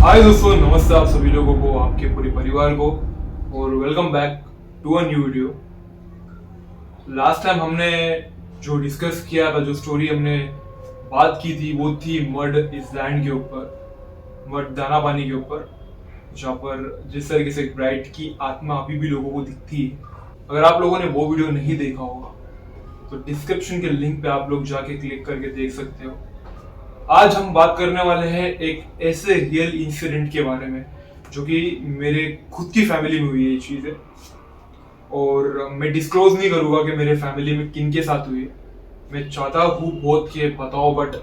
हाय दोस्तों, नमस्ते आप सभी लोगों को, आपके पूरे परिवार को, और welcome back to a new video. Last time हमने जो डिस्कस किया था, जो स्टोरी हमने बात की थी, वो थी मड इज लैंड के ऊपर, मड दाना पानी के ऊपर, जहाँ पर जिस तरीके से ब्राइट की आत्मा अभी भी लोगों को दिखती है। अगर आप लोगों ने वो वीडियो नहीं देखा होगा तो डिस्क्रिप्शन के लिंक पे आप लोग जाके क्लिक करके देख सकते हो। आज हम बात करने वाले हैं एक ऐसे रियल इंसिडेंट के बारे में जो कि मेरे खुद की फैमिली में हुई है ये चीज़ है, और मैं डिस्क्लोज नहीं करूंगा कि मेरे फैमिली में किन के साथ हुई है। मैं चाहता हूँ बहुत कि बताओ, बट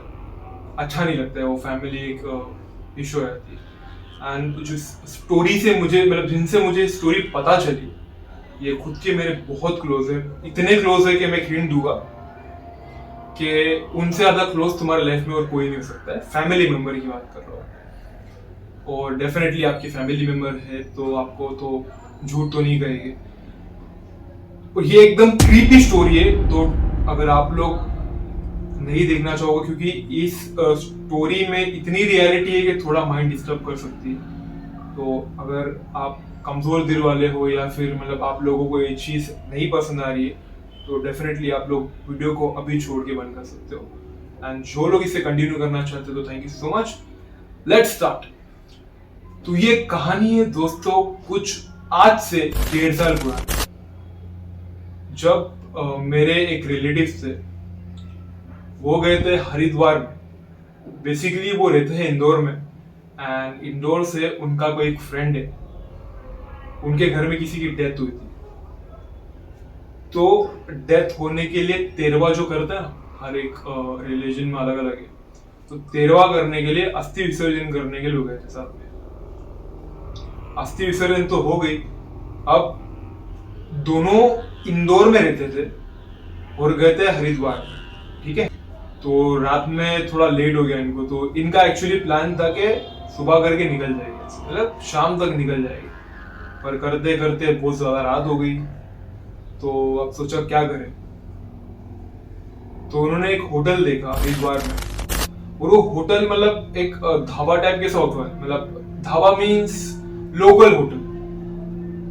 अच्छा नहीं लगता है, वो फैमिली एक इशू रहती है। एंड जो स्टोरी से मुझे मतलब जिनसे मुझे स्टोरी पता चली, ये खुद के मेरे बहुत क्लोज है, इतने क्लोज है कि मैं हिंट दूंगा कि उनसे ज्यादा क्लोज तुम्हारे लाइफ में और कोई नहीं हो सकता है। फैमिली मेंबर की बात कर रहा हूँ, और डेफिनेटली आपकी फैमिली मेंबर है तो आपको तो झूठ तो नहीं कहेंगे। और ये एकदम क्रीपी स्टोरी है, तो अगर आप लोग नहीं देखना चाहोगे, क्योंकि इस स्टोरी में इतनी रियलिटी है कि थोड़ा माइंड डिस्टर्ब कर सकती है। तो अगर आप कमजोर दिल वाले हो या फिर मतलब आप लोगों को ये चीज नहीं पसंद आ रही है, तो डेफिनेटली आप लोग वीडियो को अभी छोड़ के बंद कर सकते हो। एंड जो लोग इसे कंटिन्यू करना चाहते हो तो thank you so much. Let's start. तो ये कहानी है दोस्तों कुछ आज से 1.5 साल पुरानी, जब मेरे एक रिलेटिव थे, वो गए थे हरिद्वार में। बेसिकली वो रहते हैं इंदौर में, एंड इंदौर से उनका कोई एक फ्रेंड है, उनके घर में किसी की डेथ हुई थी। तो डेथ होने के लिए तेरवा जो करता है ना, हर एक रिलीजन में अलग अलग है, तो तेरवा करने के लिए अस्थि विसर्जन करने के लिए लोग गए थे साथ में। अस्थि विसर्जन तो हो गई। अब दोनों इंदौर में रहते थे और गए थे हरिद्वार, ठीक है। तो रात में थोड़ा लेट हो गया इनको, तो इनका एक्चुअली प्लान था कि सुबह करके निकल जाएंगे, मतलब शाम तक निकल जाएंगे, पर करते करते बहुत ज्यादा रात हो गई। तो अब सोचा क्या करें, तो उन्होंने एक होटल देखा हरिद्वार में। और वो होटल मतलब एक ढाबा टाइप के सा होता है, मतलब ढाबा मीन्स लोकल होटल,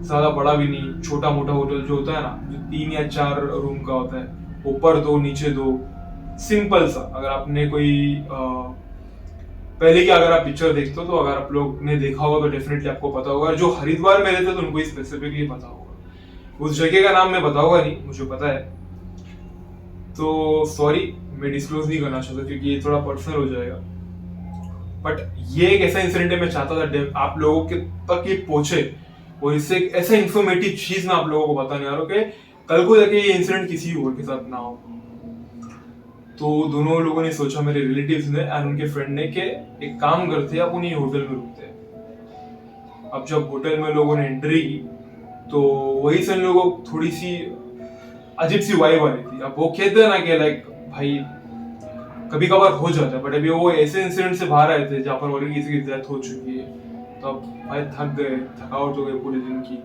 ज्यादा बड़ा भी नहीं, छोटा मोटा होटल जो होता है ना, जो 3 या 4 रूम का होता है, ऊपर 2 नीचे 2, सिंपल सा। अगर आपने कोई पहले की अगर आप पिक्चर देखते हो, तो अगर आप लोग ने देखा होगा तो डेफिनेटली आपको पता होगा। जो हरिद्वार में रहते तो उनको स्पेसिफिकली पता होगा। उस जगह का नाम मैं बताऊंगा नहीं, मुझे पता है, तो सॉरी, मैं डिस्क्लोज नहीं करना चाहता क्योंकि ये थोड़ा पर्सनल हो जाएगा। बट ये एक ऐसा इंसिडेंट है, मैं चाहता था आप लोगों के तक ये पहुंचे, और इससे एक ऐसा इंफॉर्मेटिव चीज मैं आप लोगों को बताने आ रहा हूँ कि कल को जाके ये इंसिडेंट किसी और के साथ ना हो। तो दोनों लोगों ने सोचा, मेरे रिलेटिव्स ने और उनके फ्रेंड ने, कि एक काम करते हैं, आप उन्हीं होटल में रुकते हैं। अब जब होटल में लोगों ने एंट्री की, तो वही से लोगों को थोड़ी सी अजीब सी वाइब आ रही थी। अब वो कहते हैं ना कि लाइक भाई कभी कभार हो जाता है, बट अभी वो ऐसे इंसिडेंट से बाहर आए थे जहाँ पर ऑलरेडी किसी की डेथ हो चुकी है। तो अब भाई थक गए, थकावट हो गई पूरे दिन की,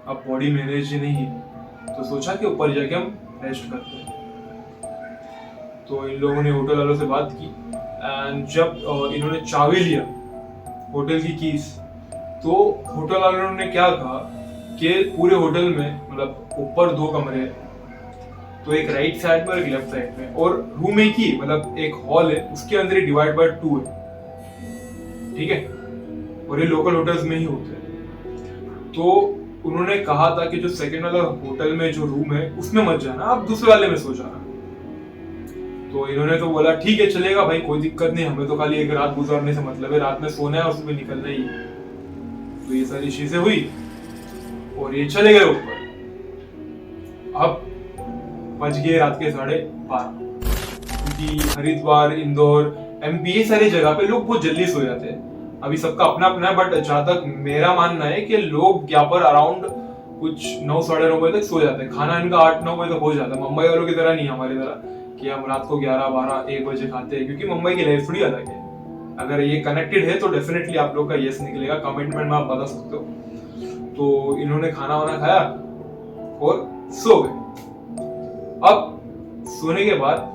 अब बॉडी मैनेज ही नहीं है, तो सोचा कि ऊपर जाके हम रेस्ट करते हैं। तो इन लोगों ने होटल वालों से बात की, एंड जब इन्होंने चाबी लिया होटल की कीज, तो होटल वालों ने क्या कहा कि पूरे होटल में मतलब ऊपर 2 कमरे हैं, तो एक राइट साइड में और एक लेफ्ट साइड में, और रूम एक ही, मतलब एक हॉल है, उसके अंदर ही डिवाइड बाय 2 है, ठीक है। और ये लोकल होटल्स में ही होते हैं। तो उन्होंने कहा था कि जो सेकंड वाला होटल में जो रूम है उसमें मत जाना, आप दूसरे वाले में सो जाना। तो इन्होंने तो बोला ठीक है चलेगा भाई, कोई दिक्कत नहीं, हमें तो खाली एक रात गुजारने से मतलब है, रात में सोना है और सुबह निकलना ही है। तो ये सारी चीजें हुई और ये चले गए ऊपर। अब बज गए रात के 12:30, क्योंकि हरिद्वार, इंदौर, एमपी, ये सारी जगह पे लोग बहुत जल्दी सो जाते हैं। अभी सबका अपना अपना है, बट जहां तक मेरा मानना है कि लोग यहाँ पर अराउंड कुछ 9, 9:30 बजे तक सो जाते हैं। खाना इनका 8, 9 बजे तक हो जाता है। मुंबई वालों की तरह नहीं, हमारी तरह कि हम रात को 11, 12, 1 बजे खाते हैं, क्योंकि मुंबई की लाइफ थोड़ी अलग है। अगर ये कनेक्टेड है तो डेफिनेटली आप लोग का यस निकलेगा, कमेंटमेंट में आप बता सकते हो। तो इन्होंने खाना वाना खाया और सो गए। अब सोने के बाद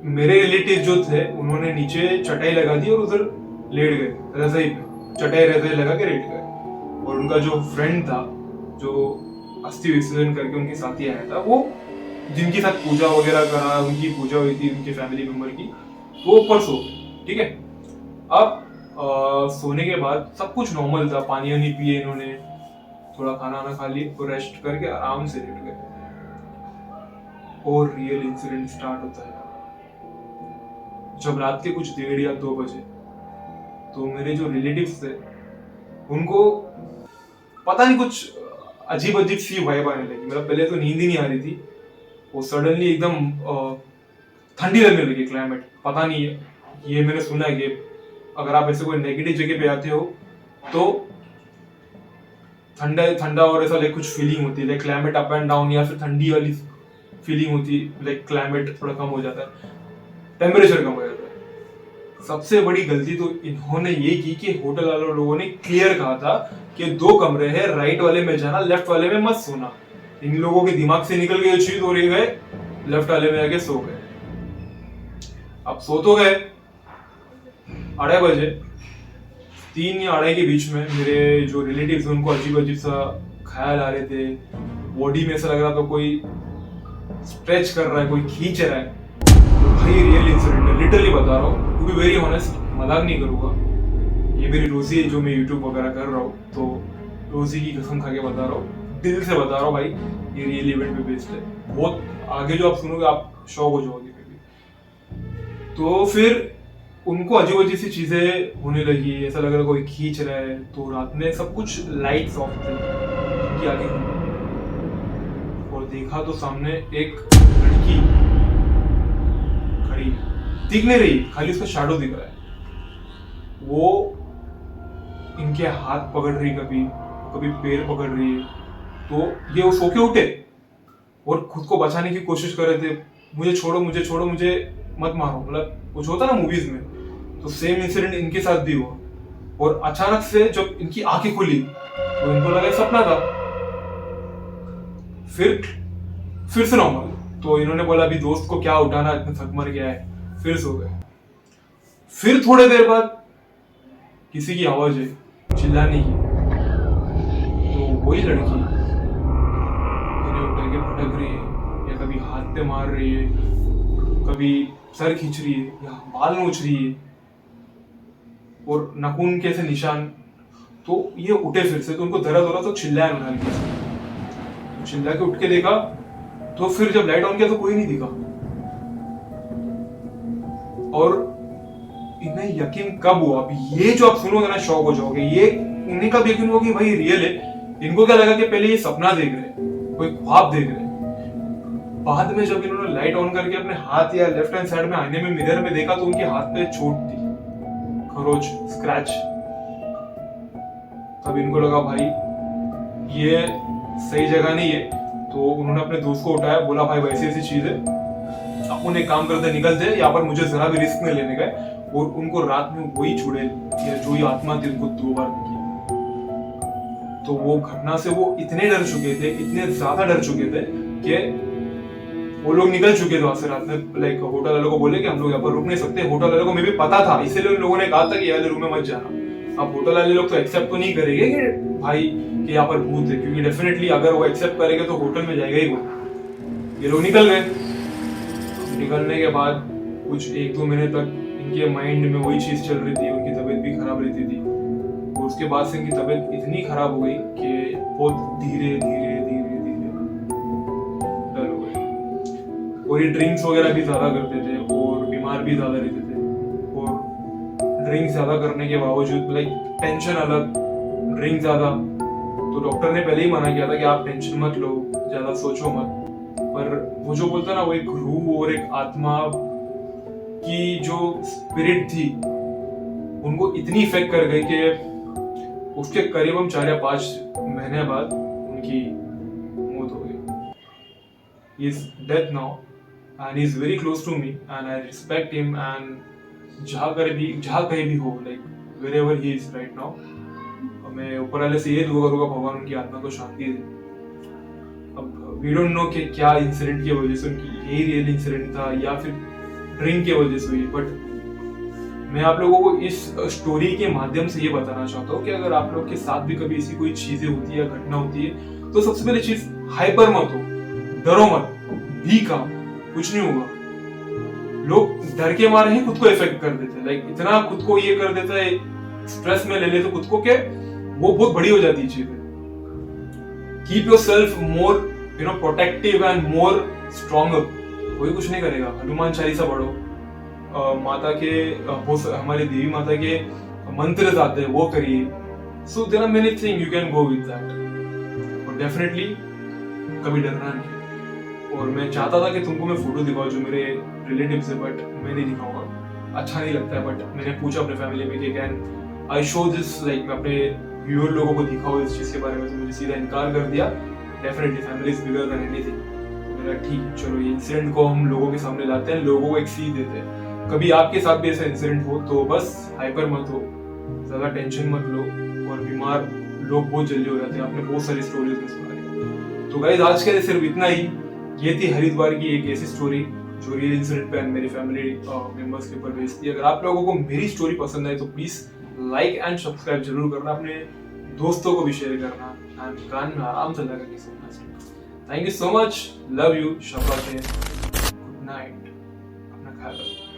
मेरे रिलेटिव जो थे उन्होंने नीचे चटाई लगा दी और उधर लेट गए रजाई पे, चटाई रजाई लगा के लेट गए। और उनका जो फ्रेंड था, जो अस्थि विसर्जन करके उनके साथ ही आया था, वो जिनके साथ पूजा वगैरह करा, उनकी पूजा हुई थी उनके फैमिली मेंबर की, वो ऊपर सो गए। ठीक है, अब सोने के बाद सब कुछ नॉर्मल था, पानी वानी पिए इन्होंने, थोड़ा खाना वाना खा लिया और रेस्ट करके आराम से लेट गए। और रियल इंसिडेंट स्टार्ट होता है जब रात के कुछ 1:30 या 2 बजे, तो मेरे जो रिलेटिव्स थे उनको पता नहीं कुछ अजीब अजीब सी वाइब आने लगी। मतलब पहले तो नींद ही नहीं आ रही थी, वो सडनली एकदम ठंडी लगने लगी क्लाइमेट। पता नहीं, ये मैंने सुना है कि अगर आप ऐसे कोई नेगेटिव जगह पे आते हो तो ठंडा ठंडा और ऐसा लाइक कुछ फीलिंग होती है, like climate up and down, या फिर ठंडी वाली फीलिंग होती है, लाइक क्लाइमेट थोड़ा कम हो जाता है, टेम्परेचर कम हो जाता है। सबसे बड़ी गलती तो इन्होंने ये की कि होटल वाले लोगों ने क्लियर कहा था कि 2 कमरे हैं, राइट वाले में जाना, लेफ्ट वाले में मत सोना। इन लोगों के दिमाग से निकल गई चीज और ये गए लेफ्ट वाले में आके सो गए। अब सो तो गए 2:30 बजे, 3 या 2:30 के बीच में मेरे जो रिलेटिव्स हैं उनको अजीब अजीब सा ख्याल आ रहे थे, बॉडी में ऐसा लग रहा था कोई स्ट्रेच कर रहा है, कोई खींच रहा है। भाई रियल इंसिडेंट है, लिटरली बता रहा हूँ, टू बी वेरी ऑनेस्ट, मजाक नहीं करूंगा। ये मेरी रोजी है जो मैं यूट्यूब वगैरह कर रहा हूँ, तो रोजी की कसम खा के बता रहा हूँ, दिल से बता रहा हूँ भाई, ये रियल इवेंट पे बेस्ड है। बहुत आगे जो आप सुनोगे आप शॉक हो जाओगे फिर भी। तो फिर उनको अजीब अजीब सी चीजें होने लगी, ऐसा लग रहा कोई खींच रहा है। तो रात में सब कुछ लाइट्स ऑफ थे, उनकी आगे और देखा तो सामने एक लड़की खड़ी, दिख नहीं रही, खाली उसका शैडो दिख रहा है। वो इनके हाथ पकड़ रही, कभी कभी पैर पकड़ रही है। तो ये वो सो के उठे और खुद को बचाने की कोशिश कर रहे थे, मुझे छोड़ो मुझे छोड़ो, मुझे मत मारो, मतलब कुछ होता ना मूवीज में। तो सेम इंसिडेंट इनके साथ भी हुआ। और अचानक से जब इनकी आंखें खुली तो इनको लगा सपना था। फिर से नॉर्मल। तो इन्होंने बोला अभी दोस्त को क्या उठाना, इतना थक मर गया है, फिर सो गए। फिर थोड़ी देर बाद किसी की आवाज है चिल्लाने की, तो वही लड़की इन्हें उठा के भटक रही है, या कभी हाथ पे मार रही है, कभी सर खींच रही है, या बाल नोच रही है, और नाखून के ऐसे निशान। तो ये उठे फिर से, तो उनको धरा धरा तो चिल्लाया उन्होंने, तो चिल्ला के उठ के देखा, तो फिर जब लाइट ऑन किया तो कोई नहीं दिखा। और इन्हें यकीन कब हुआ, अब ये जो आप सुनोगे ना शॉक हो जाओगे, ये उन्हें कब यकीन हुआ कि भाई रियल है। इनको क्या लगा कि पहले ये सपना देख रहे, कोई ख्वाब देख रहे। बाद में जब इन्होंने लाइट ऑन करके अपने हाथ या लेफ्ट हैंड साइड में आईने में मिरर में देखा, तो उनके हाथ पे चोट थी, खरोच, स्क्रैच। तब इनको लगा भाई ये सही जगह नहीं है। तो उन्होंने अपने दोस्त को उठाया, बोला भाई वैसी ऐसी चीज है, अपन एक काम करते निकलते, यहाँ पर मुझे जरा भी रिस्क नहीं लेने का। और उनको रात में वही चुड़ैल या जो ही आत्मा थी उनको 2 बार दिखी। तो वो घटना से वो इतने डर चुके थे, इतने ज्यादा डर चुके थे कि वो लोग निकल चुके थे वहां से रात में। लाइक होटल वालों को बोले कि हम लोग यहाँ पर रुक नहीं सकते। होटल वालों को मैं भी पता था, इसीलिए उन लोगों ने कहा था कि ये रूम में मत जाना। अब होटल वाले लोग तो एक्सेप्ट तो नहीं करेंगे कि भाई कि यहाँ पर भूत है, क्योंकि डेफिनेटली अगर वो एक्सेप्ट करेंगे तो होटल में जाएगा ही वो। ये लोग निकल गए। निकलने के बाद कुछ 1-2 महीने तक इनके माइंड में वही चीज चल रही थी, उनकी तबीयत भी खराब रहती थी। और उसके बाद से इनकी तबीयत इतनी खराब हो गई कि बहुत धीरे धीरे धीरे धीरे डल हो गई। और ये ड्रिंक्स वगैरह भी ज्यादा करते थे और बीमार भी ज्यादा रहते थे। और ड्रिंक्स ज्यादा करने के बावजूद लाइक टेंशन अलग, ड्रिंक ज्यादा। तो डॉक्टर ने पहले ही मना किया था कि आप टेंशन मत लो, ज्यादा सोचो मत। पर वो जो बोलता ना, वो एक रूह और एक आत्मा की जो स्पिरिट थी, उनको इतनी इफेक्ट कर गई कि उसके करीब हम 4 या 5 महीने बाद उनकी मौत हो गई। He is dead now and he is very close to me and I respect him, and जहाँ कहीं भी हो, like wherever he is right now, मैं ऊपर वाले से ये दुआ करूँगा भगवान उनकी आत्मा को शांति दे। अब वी डोंट नो कि क्या इंसिडेंट की वजह से उनकी यही रियल इंसिडेंट था या फिर ड्रिंक की वजह से हुई, बट मैं आप लोगों को इस स्टोरी के माध्यम से ये बताना चाहता हूँ कि अगर आप लोग के साथ भी कभी ऐसी कोई चीजें होती है, घटना होती है, तो सबसे पहले चीज, हाइपर मत हो, डरो मत, भी काम, कुछ नहीं होगा। लोग डर के मारे ही खुद को इफेक्ट कर देते हैं, लाइक इतना खुद को ये कर देता है, स्ट्रेस में ले लेते खुद को, के वो बहुत बड़ी हो जाती है चीजें। Keep your self more protective and more stronger. कोई कुछ नहीं करेगा। हनुमान चालीसा पढ़ो, माता के हमारी देवी माता के मंत्र आते हैं, वो करिए। So there are many thing you can go with that, और डेफिनेटली कभी डरना नहीं। और मैं चाहता था कि तुमको मैं फोटो दिखाऊं जो मेरे रिलेटिव्स है, बट मैं नहीं दिखाऊंगा, अच्छा नहीं लगता है। बट मैंने पूछा अपने फैमिली में कि can I show this, like मैं अपने व्यूअर लोगों को दिखाऊं इस चीज के बारे में, तो मुझे सीधा इनकार कर दिया। Definitely family is bigger than anything. मेरा ठीक, चलो ये इंसिडेंट को हम लोगों के सामने लाते हैं, लोगों को एक सीख देते हैं। कभी आपके साथ भी ऐसा इंसिडेंट हो तो बस हाइपर मत हो, ज्यादा टेंशन मत लो, और बीमार लोग बहुत जल्दी हो जाते हैं, आपने बहुत सारी स्टोरीज में सुना है। तो गाइस आज के लिए सिर्फ इतना ही। ये थी हरिद्वार की एक ऐसी स्टोरी जो रियल इंसिडेंट पे मेरी फैमिली मेंबर्स के ऊपर बेस्ड थी। अगर आप लोगों को मेरी स्टोरी पसंद आए तो प्लीज लाइक एंड सब्सक्राइब जरूर करना, अपने दोस्तों को भी शेयर करना, एंड कान में आराम से लगा के सुनना। Thank you so much, love you, शाबाश, गुड नाइट, अपना ख्याल रखना।